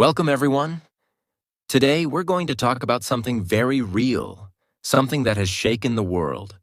Welcome, everyone. Today, we're going to talk about something very real, something that has shaken the world.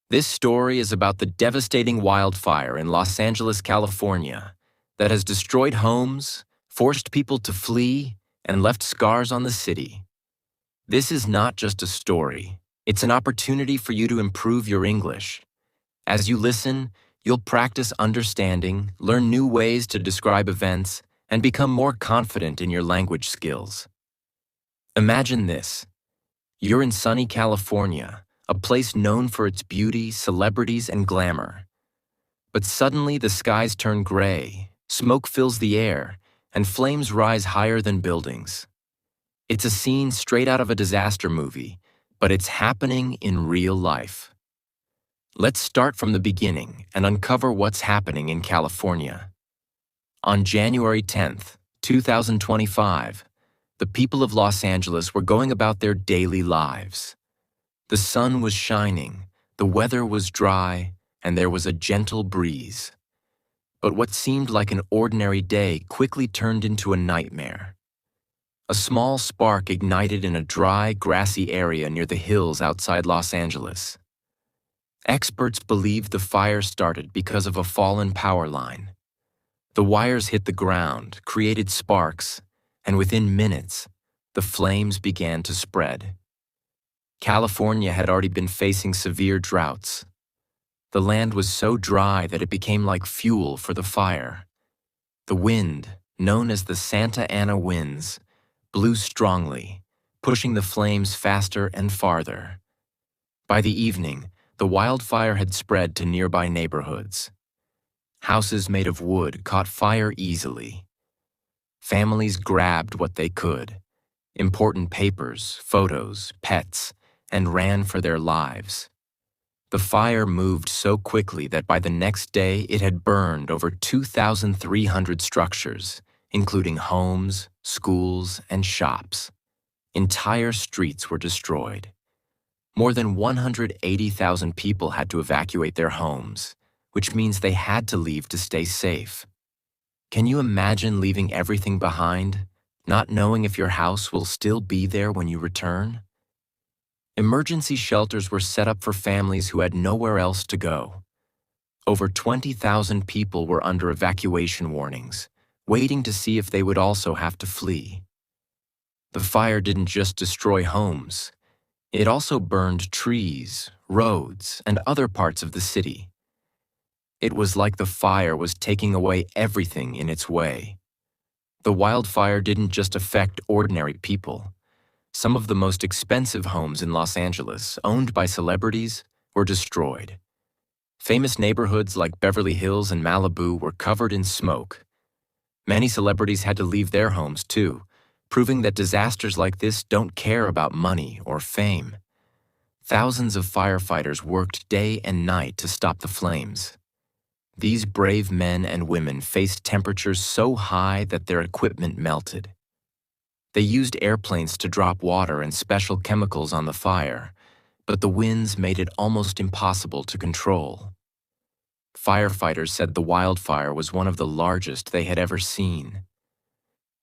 This story is about the devastating wildfire in Los Angeles, California, that has destroyed homes, forced people to flee, and left scars on the city. This is not just a story. It's an opportunity for you to improve your English. As you listen, you'll practice understanding, learn new ways to describe events, and become more confident in your language skills. Imagine this. You're in sunny California, a place known for its beauty, celebrities, and glamour. But suddenly the skies turn gray, smoke fills the air, and flames rise higher than buildings. It's a scene straight out of a disaster movie, but it's happening in real life. Let's start from the beginning and uncover what's happening in California. On January 10th, 2025, the people of Los Angeles were going about their daily lives. The sun was shining, the weather was dry, and there was a gentle breeze. But what seemed like an ordinary day quickly turned into a nightmare. A small spark ignited in a dry, grassy area near the hills outside Los Angeles. Experts believe the fire started because of a fallen power line. The wires hit the ground, created sparks, and within minutes, the flames began to spread. California had already been facing severe droughts. The land was so dry that it became like fuel for the fire. The wind, known as the Santa Ana winds, blew strongly, pushing the flames faster and farther. By the evening, the wildfire had spread to nearby neighborhoods. Houses made of wood caught fire easily. Families grabbed what they could, important papers, photos, pets, and ran for their lives. The fire moved so quickly that by the next day it had burned over 2,300 structures, including homes, schools, and shops. Entire streets were destroyed. More than 180,000 people had to evacuate their homes, which means they had to leave to stay safe. Can you imagine leaving everything behind, not knowing if your house will still be there when you return? Emergency shelters were set up for families who had nowhere else to go. Over 20,000 people were under evacuation warnings, waiting to see if they would also have to flee. The fire didn't just destroy homes. It also burned trees, roads, and other parts of the city. It was like the fire was taking away everything in its way. The wildfire didn't just affect ordinary people. Some of the most expensive homes in Los Angeles, owned by celebrities, were destroyed. Famous neighborhoods like Beverly Hills and Malibu were covered in smoke. Many celebrities had to leave their homes too, proving that disasters like this don't care about money or fame. Thousands of firefighters worked day and night to stop the flames. These brave men and women faced temperatures so high that their equipment melted. They used airplanes to drop water and special chemicals on the fire, but the winds made it almost impossible to control. Firefighters said the wildfire was one of the largest they had ever seen.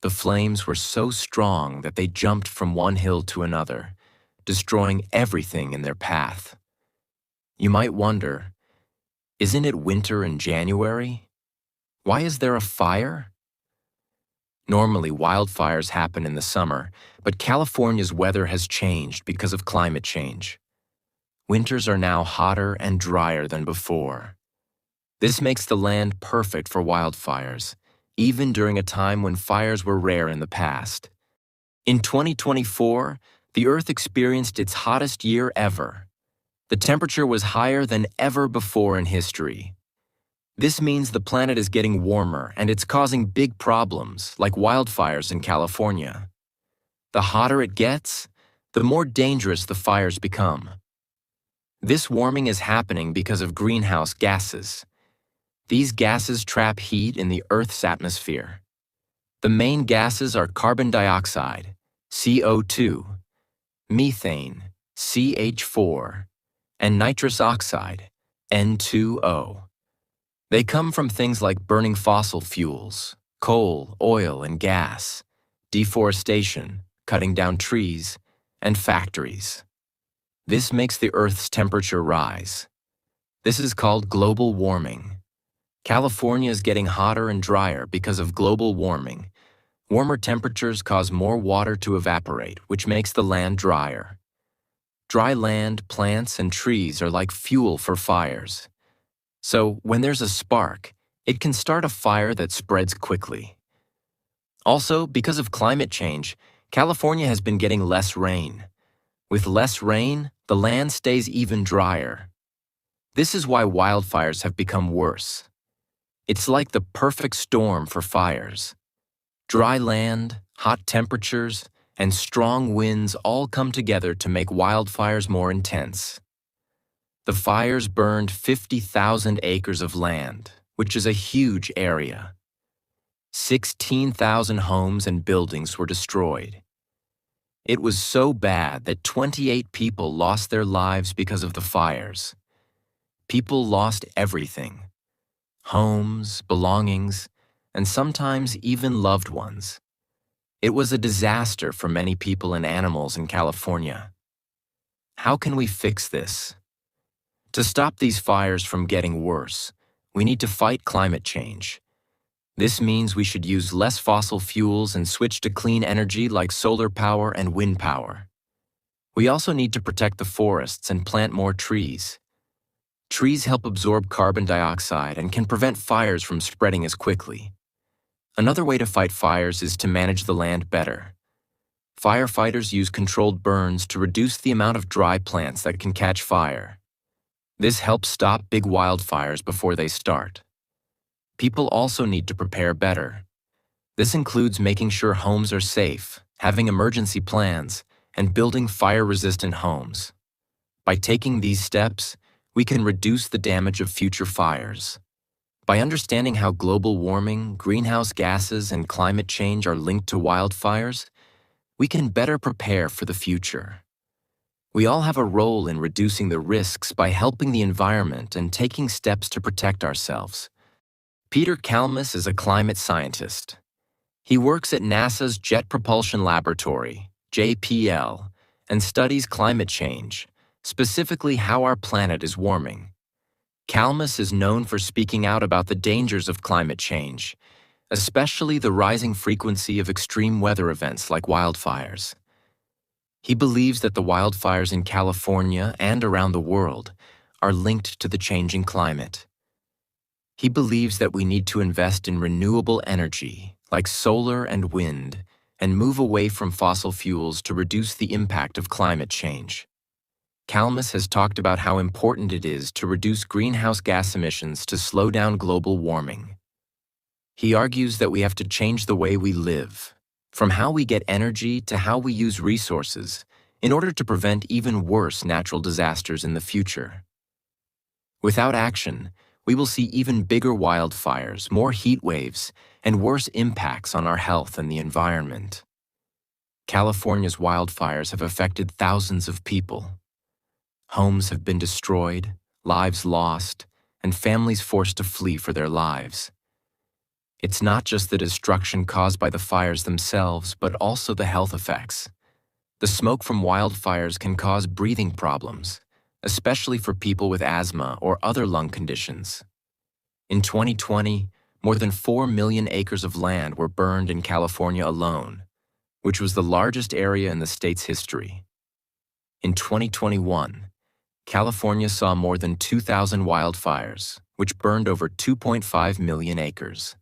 The flames were so strong that they jumped from one hill to another, destroying everything in their path. You might wonder, isn't it winter in January? Why is there a fire? Normally, wildfires happen in the summer, but California's weather has changed because of climate change. Winters are now hotter and drier than before. This makes the land perfect for wildfires, even during a time when fires were rare in the past. In 2024, the Earth experienced its hottest year ever. The temperature was higher than ever before in history. This means the planet is getting warmer and it's causing big problems, like wildfires in California. The hotter it gets, the more dangerous the fires become. This warming is happening because of greenhouse gases. These gases trap heat in the Earth's atmosphere. The main gases are carbon dioxide, CO2, methane, CH4, and nitrous oxide, N2O. They come from things like burning fossil fuels, coal, oil, and gas, deforestation, cutting down trees, and factories. This makes the Earth's temperature rise. This is called global warming. California is getting hotter and drier because of global warming. Warmer temperatures cause more water to evaporate, which makes the land drier. Dry land, plants, and trees are like fuel for fires. So, when there's a spark, it can start a fire that spreads quickly. Also, because of climate change, California has been getting less rain. With less rain, the land stays even drier. This is why wildfires have become worse. It's like the perfect storm for fires. Dry land, hot temperatures, and strong winds all come together to make wildfires more intense. The fires burned 50,000 acres of land, which is a huge area. 16,000 homes and buildings were destroyed. It was so bad that 28 people lost their lives because of the fires. People lost everything: homes, belongings, and sometimes even loved ones. It was a disaster for many people and animals in California. How can we fix this? To stop these fires from getting worse, we need to fight climate change. This means we should use less fossil fuels and switch to clean energy like solar power and wind power. We also need to protect the forests and plant more trees. Trees help absorb carbon dioxide and can prevent fires from spreading as quickly. Another way to fight fires is to manage the land better. Firefighters use controlled burns to reduce the amount of dry plants that can catch fire. This helps stop big wildfires before they start. People also need to prepare better. This includes making sure homes are safe, having emergency plans, and building fire-resistant homes. By taking these steps, we can reduce the damage of future fires. By understanding how global warming, greenhouse gases, and climate change are linked to wildfires, we can better prepare for the future. We all have a role in reducing the risks by helping the environment and taking steps to protect ourselves. Peter Kalmus is a climate scientist. He works at NASA's Jet Propulsion Laboratory, JPL, and studies climate change, specifically how our planet is warming. Kalmus is known for speaking out about the dangers of climate change, especially the rising frequency of extreme weather events like wildfires. He believes that the wildfires in California and around the world are linked to the changing climate. He believes that we need to invest in renewable energy, like solar and wind, and move away from fossil fuels to reduce the impact of climate change. Kalmus has talked about how important it is to reduce greenhouse gas emissions to slow down global warming. He argues that we have to change the way we live, from how we get energy to how we use resources, in order to prevent even worse natural disasters in the future. Without action, we will see even bigger wildfires, more heat waves, and worse impacts on our health and the environment. California's wildfires have affected thousands of people. Homes have been destroyed, lives lost, and families forced to flee for their lives. It's not just the destruction caused by the fires themselves, but also the health effects. The smoke from wildfires can cause breathing problems, especially for people with asthma or other lung conditions. In 2020, more than 4 million acres of land were burned in California alone, which was the largest area in the state's history. In 2021, California saw more than 2,000 wildfires, which burned over 2.5 million acres.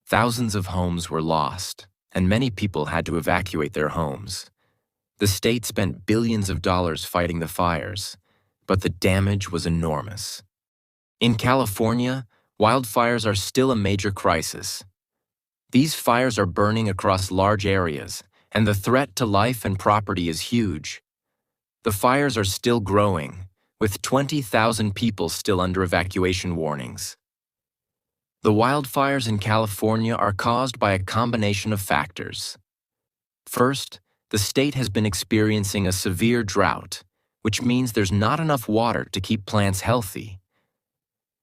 Thousands of homes were lost, and many people had to evacuate their homes. The state spent billions of dollars fighting the fires, but the damage was enormous. In California, wildfires are still a major crisis. These fires are burning across large areas, and the threat to life and property is huge. The fires are still growing, with 20,000 people still under evacuation warnings. The wildfires in California are caused by a combination of factors. First, the state has been experiencing a severe drought, which means there's not enough water to keep plants healthy.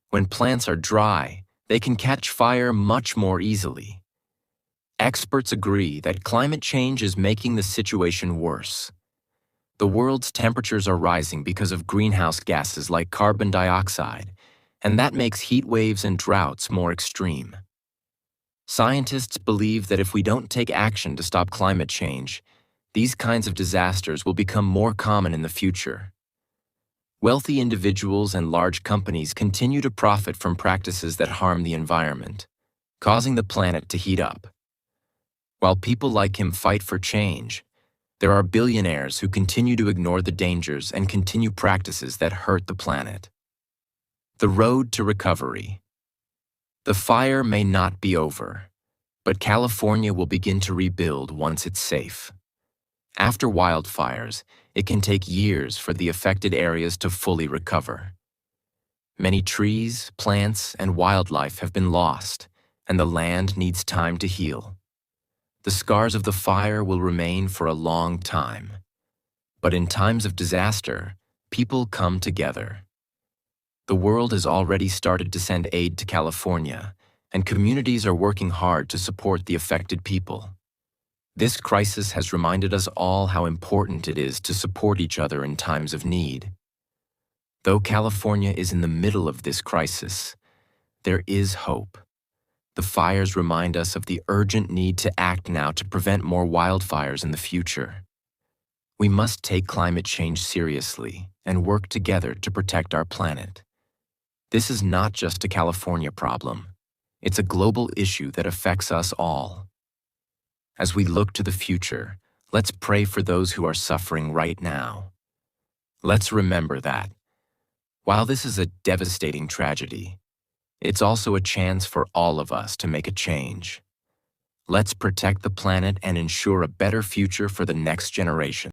When plants are dry, they can catch fire much more easily. Experts agree that climate change is making the situation worse. The world's temperatures are rising because of greenhouse gases like carbon dioxide, and that makes heat waves and droughts more extreme. Scientists believe that if we don't take action to stop climate change, these kinds of disasters will become more common in the future. Wealthy individuals and large companies continue to profit from practices that harm the environment, causing the planet to heat up. While people like him fight for change, there are billionaires who continue to ignore the dangers and continue practices that hurt the planet. The road to recovery. The fire may not be over, but California will begin to rebuild once it's safe. After wildfires, it can take years for the affected areas to fully recover. Many trees, plants, and wildlife have been lost, and the land needs time to heal. The scars of the fire will remain for a long time. But in times of disaster, people come together. The world has already started to send aid to California, and communities are working hard to support the affected people. This crisis has reminded us all how important it is to support each other in times of need. Though California is in the middle of this crisis, there is hope. The fires remind us of the urgent need to act now to prevent more wildfires in the future. We must take climate change seriously and work together to protect our planet. This is not just a California problem. It's a global issue that affects us all. As we look to the future, let's pray for those who are suffering right now. Let's remember that, while this is a devastating tragedy, it's also a chance for all of us to make a change. Let's protect the planet and ensure a better future for the next generation.